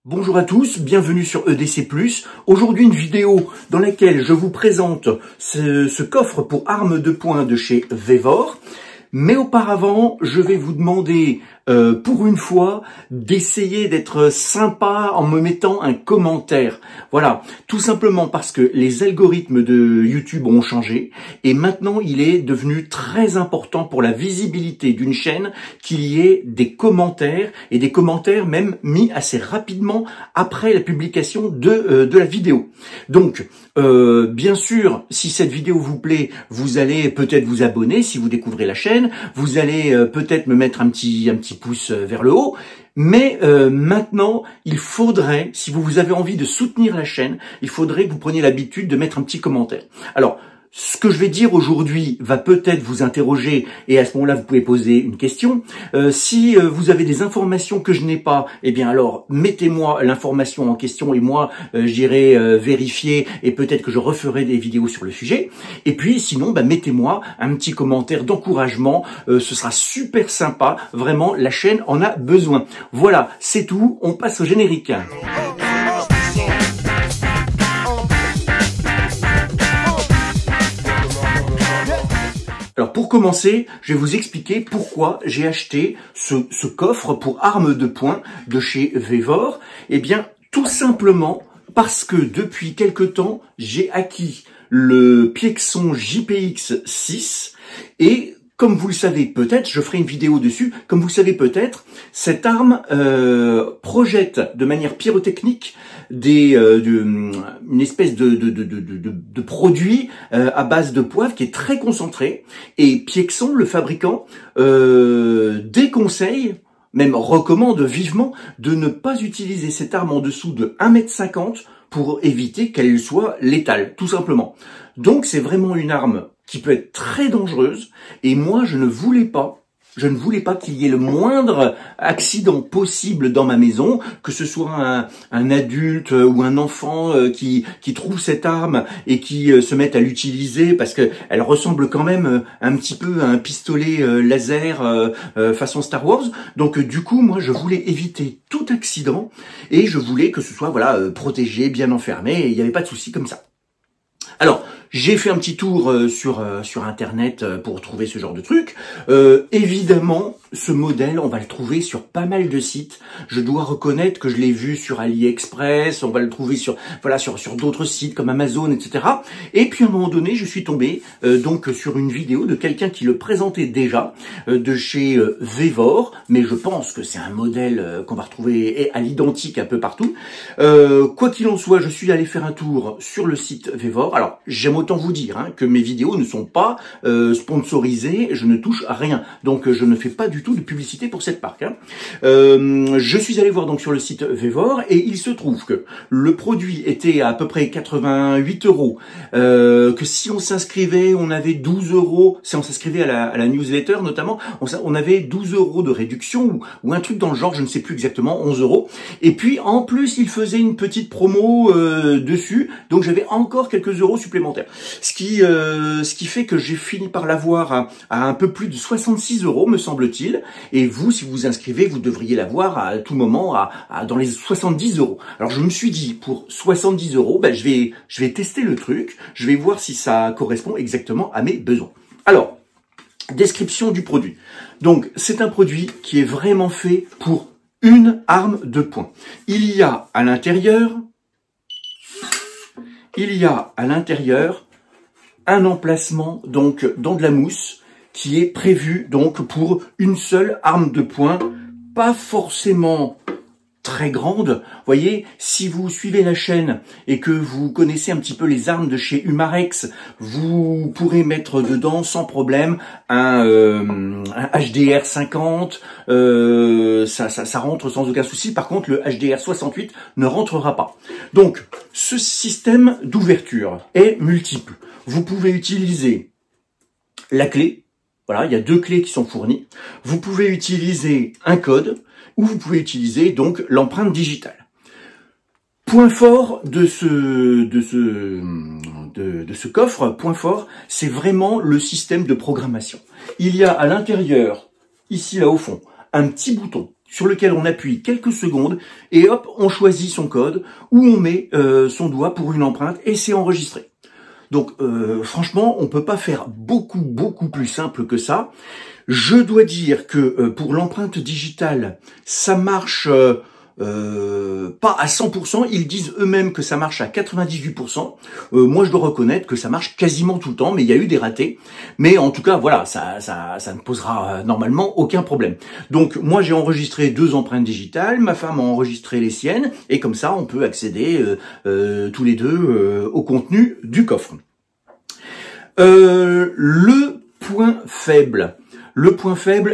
Bonjour à tous, bienvenue sur EDC+. Aujourd'hui une vidéo dans laquelle je vous présente ce coffre pour armes de poing de chez Vevor. Mais auparavant, je vais vous demander, pour une fois, d'essayer d'être sympa en me mettant un commentaire. Voilà, tout simplement parce que les algorithmes de YouTube ont changé et maintenant il est devenu très important pour la visibilité d'une chaîne qu'il y ait des commentaires et des commentaires même mis assez rapidement après la publication de la vidéo. Donc, bien sûr, si cette vidéo vous plaît, vous allez peut-être vous abonner si vous découvrez la chaîne. Vous allez peut-être me mettre un petit pouce vers le haut, mais maintenant, il faudrait, si vous avez envie de soutenir la chaîne, il faudrait que vous preniez l'habitude de mettre un petit commentaire. Alors, ce que je vais dire aujourd'hui va peut-être vous interroger et à ce moment-là, vous pouvez poser une question. Si vous avez des informations que je n'ai pas, eh bien alors, mettez-moi l'information en question et moi, j'irai vérifier et peut-être que je referai des vidéos sur le sujet. Et puis, sinon, mettez-moi un petit commentaire d'encouragement. Ce sera super sympa. Vraiment, la chaîne en a besoin. Voilà, c'est tout. On passe au générique. Alors pour commencer, je vais vous expliquer pourquoi j'ai acheté ce coffre pour armes de poing de chez Vevor. Eh bien, tout simplement parce que depuis quelque temps, j'ai acquis le Piexon JPX 6 et comme vous le savez peut-être, je ferai une vidéo dessus, comme vous le savez peut-être, cette arme projette de manière pyrotechnique une espèce de produit à base de poivre qui est très concentré. Et Piexon, le fabricant, déconseille, même recommande vivement, de ne pas utiliser cette arme en dessous de 1,50 m pour éviter qu'elle soit létale, tout simplement. Donc c'est vraiment une arme qui peut être très dangereuse, et moi je ne voulais pas qu'il y ait le moindre accident possible dans ma maison, que ce soit un adulte ou un enfant qui trouve cette arme et qui se mette à l'utiliser parce que elle ressemble quand même un petit peu à un pistolet laser façon Star Wars. Donc du coup, moi je voulais éviter tout accident et je voulais que ce soit protégé, bien enfermé, et il n'y avait pas de souci comme ça. Alors, j'ai fait un petit tour sur Internet pour trouver ce genre de truc. Évidemment, ce modèle, on va le trouver sur pas mal de sites. Je dois reconnaître que je l'ai vu sur AliExpress, on va le trouver sur d'autres sites comme Amazon, etc. Et puis à un moment donné, je suis tombé donc sur une vidéo de quelqu'un qui le présentait déjà de chez Vevor, mais je pense que c'est un modèle qu'on va retrouver à l'identique un peu partout. Quoi qu'il en soit, je suis allé faire un tour sur le site Vevor. Alors, j'aime autant vous dire que mes vidéos ne sont pas sponsorisées, je ne touche à rien. Donc, je ne fais pas du tout de publicité pour cette marque. Je suis allé voir donc sur le site Vevor et il se trouve que le produit était à peu près 88 €, que si on s'inscrivait, on avait 12 €, si on s'inscrivait à la newsletter notamment, on avait 12 € de réduction ou un truc dans le genre, je ne sais plus exactement, 11 €. Et puis, en plus, il faisait une petite promo dessus, donc j'avais encore quelques euros supplémentaires. Ce qui fait que j'ai fini par l'avoir à un peu plus de 66 €, me semble-t-il. Et vous, si vous vous inscrivez, vous devriez l'avoir à tout moment dans les 70 €. Alors je me suis dit, pour 70 €, je vais tester le truc, je vais voir si ça correspond exactement à mes besoins. Alors, description du produit. Donc, c'est un produit qui est vraiment fait pour une arme de poing. Il y a à l'intérieur un emplacement donc dans de la mousse qui est prévu donc pour une seule arme de poing, pas forcément très grande. Vous voyez, si vous suivez la chaîne et que vous connaissez un petit peu les armes de chez Humarex, vous pourrez mettre dedans sans problème un HDR 50, ça rentre sans aucun souci. Par contre, le HDR 68 ne rentrera pas. Donc, ce système d'ouverture est multiple. Vous pouvez utiliser la clé. Voilà, il y a deux clés qui sont fournies. Vous pouvez utiliser un code ou vous pouvez utiliser donc l'empreinte digitale. Point fort de ce coffre, point fort, c'est vraiment le système de programmation. Il y a à l'intérieur, ici là au fond, un petit bouton sur lequel on appuie quelques secondes et hop, on choisit son code ou on met son doigt pour une empreinte et c'est enregistré. Donc franchement, on peut pas faire beaucoup plus simple que ça. Je dois dire que pour l'empreinte digitale, ça marche pas à 100%, ils disent eux-mêmes que ça marche à 98%. Moi, je dois reconnaître que ça marche quasiment tout le temps, mais il y a eu des ratés. Mais en tout cas, voilà, ça ne posera normalement aucun problème. Donc, moi, j'ai enregistré 2 empreintes digitales, ma femme a enregistré les siennes, et comme ça, on peut accéder tous les deux au contenu du coffre. Le point faible,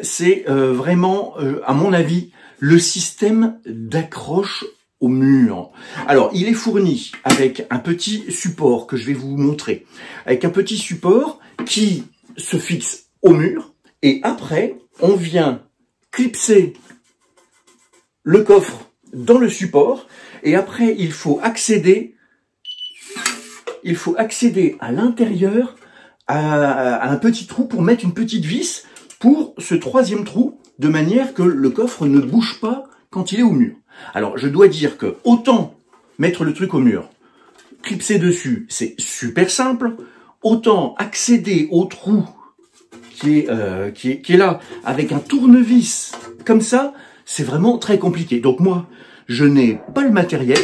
c'est vraiment, à mon avis, le système d'accroche au mur. Alors, il est fourni avec un petit support que je vais vous montrer, avec un petit support qui se fixe au mur, et après, on vient clipser le coffre dans le support, et après, il faut accéder à l'intérieur à un petit trou pour mettre une petite vis pour ce 3e trou, de manière que le coffre ne bouge pas quand il est au mur. Alors, je dois dire que autant mettre le truc au mur, clipser dessus, c'est super simple, autant accéder au trou qui est là, avec un tournevis comme ça, c'est vraiment très compliqué. Donc moi, je n'ai pas le matériel,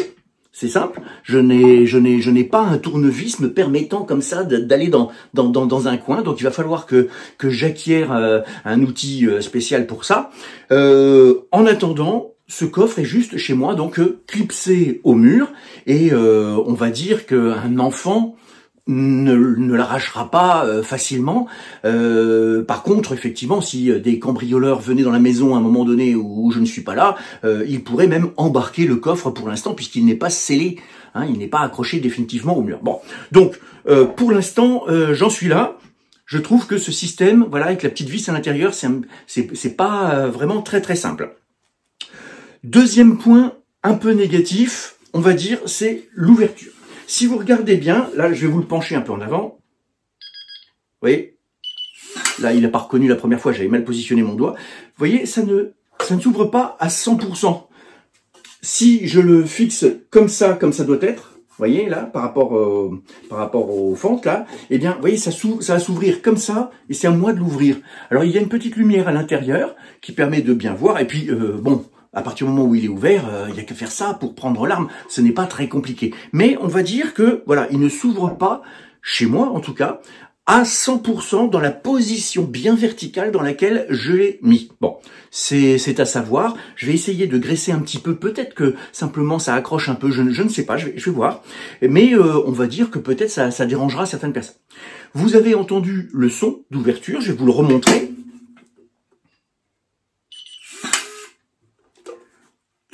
c'est simple, je n'ai pas un tournevis me permettant comme ça d'aller dans un coin, donc il va falloir que j'acquière un outil spécial pour ça. En attendant, ce coffre est juste chez moi, donc clipsé au mur, et on va dire qu'un enfant ne l'arrachera pas facilement. Par contre, effectivement, si des cambrioleurs venaient dans la maison à un moment donné où je ne suis pas là, ils pourraient même embarquer le coffre pour l'instant, puisqu'il n'est pas scellé, hein, il n'est pas accroché définitivement au mur. Bon, donc pour l'instant, j'en suis là. Je trouve que ce système, voilà, avec la petite vis à l'intérieur, c'est pas vraiment très simple. Deuxième point, un peu négatif, on va dire, c'est l'ouverture. Si vous regardez bien, là, je vais vous le pencher un peu en avant. Vous voyez? Là, il n'a pas reconnu la première fois, j'avais mal positionné mon doigt. Vous voyez, ça ne s'ouvre pas à 100%. Si je le fixe comme ça doit être, vous voyez, là, par rapport aux fentes, là, eh bien, vous voyez, ça va s'ouvrir comme ça, et c'est à moi de l'ouvrir. Alors, il y a une petite lumière à l'intérieur qui permet de bien voir, et puis, bon, à partir du moment où il est ouvert, il n'y a qu'à faire ça pour prendre l'arme. Ce n'est pas très compliqué. Mais on va dire que, voilà, il ne s'ouvre pas, chez moi en tout cas, à 100% dans la position bien verticale dans laquelle je l'ai mis. Bon, c'est à savoir. Je vais essayer de graisser un petit peu. Peut-être que simplement ça accroche un peu. Je ne sais pas, je vais voir. Mais on va dire que peut-être ça dérangera certaines personnes. Vous avez entendu le son d'ouverture. Je vais vous le remontrer.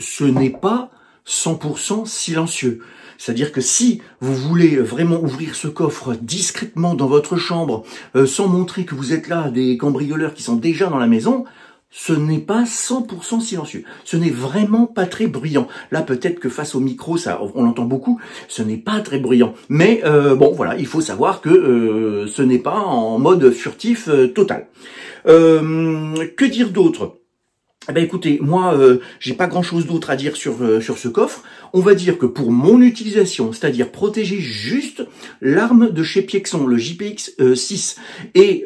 Ce n'est pas 100% silencieux. C'est-à-dire que si vous voulez vraiment ouvrir ce coffre discrètement dans votre chambre, sans montrer que vous êtes là à des cambrioleurs qui sont déjà dans la maison, ce n'est pas 100% silencieux. Ce n'est vraiment pas très bruyant. Là, peut-être que face au micro, on l'entend beaucoup, ce n'est pas très bruyant. Mais bon, voilà, il faut savoir que ce n'est pas en mode furtif total. Que dire d'autre ? Eh ben écoutez, moi, j'ai pas grand-chose d'autre à dire sur ce coffre. On va dire que pour mon utilisation, c'est-à-dire protéger juste l'arme de chez Piexon, le JPX 6, et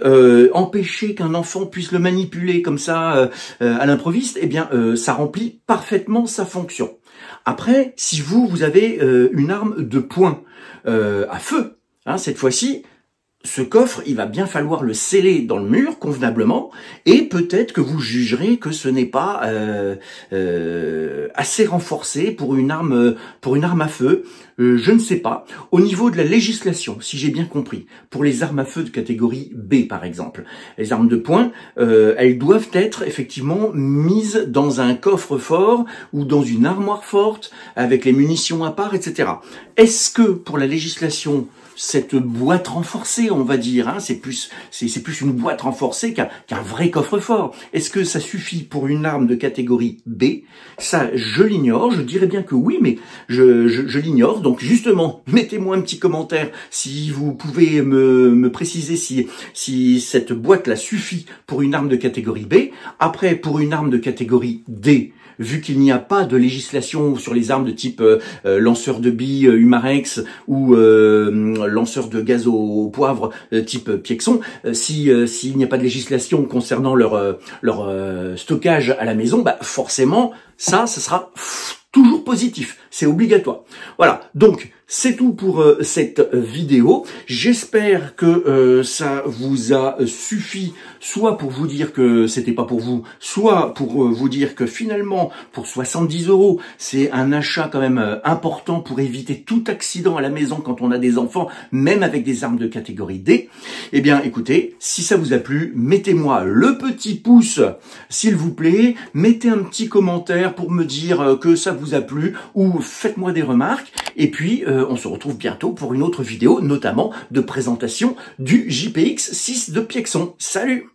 empêcher qu'un enfant puisse le manipuler comme ça à l'improviste, eh bien, ça remplit parfaitement sa fonction. Après, si vous avez une arme de poing à feu, hein, cette fois-ci, ce coffre, il va bien falloir le sceller dans le mur convenablement, et peut-être que vous jugerez que ce n'est pas assez renforcé pour une arme à feu. Je ne sais pas. Au niveau de la législation, si j'ai bien compris, pour les armes à feu de catégorie B par exemple, les armes de poing, elles doivent être effectivement mises dans un coffre fort ou dans une armoire forte avec les munitions à part, etc. Est-ce que pour la législation, cette boîte renforcée, on va dire, hein, c'est plus une boîte renforcée qu'un vrai coffre-fort. Est-ce que ça suffit pour une arme de catégorie B? Ça, je l'ignore. Je dirais bien que oui, mais je l'ignore. Donc justement, mettez-moi un petit commentaire si vous pouvez me préciser si cette boîte-là suffit pour une arme de catégorie B. Après, pour une arme de catégorie D, vu qu'il n'y a pas de législation sur les armes de type lanceur de billes Humarex ou lanceur de gaz au poivre type Piexon, s'il n'y a pas de législation concernant leur stockage à la maison, bah forcément, ça sera toujours positif, c'est obligatoire. Voilà, donc c'est tout pour cette vidéo. J'espère que ça vous a suffi, soit pour vous dire que c'était pas pour vous, soit pour vous dire que finalement, pour 70 €, c'est un achat quand même important pour éviter tout accident à la maison quand on a des enfants, même avec des armes de catégorie D. Eh bien, écoutez, si ça vous a plu, mettez-moi le petit pouce, s'il vous plaît. Mettez un petit commentaire pour me dire que ça vous a plu, ou faites-moi des remarques. Et puis, on se retrouve bientôt pour une autre vidéo, notamment de présentation du JPX 6 de Piexon. Salut!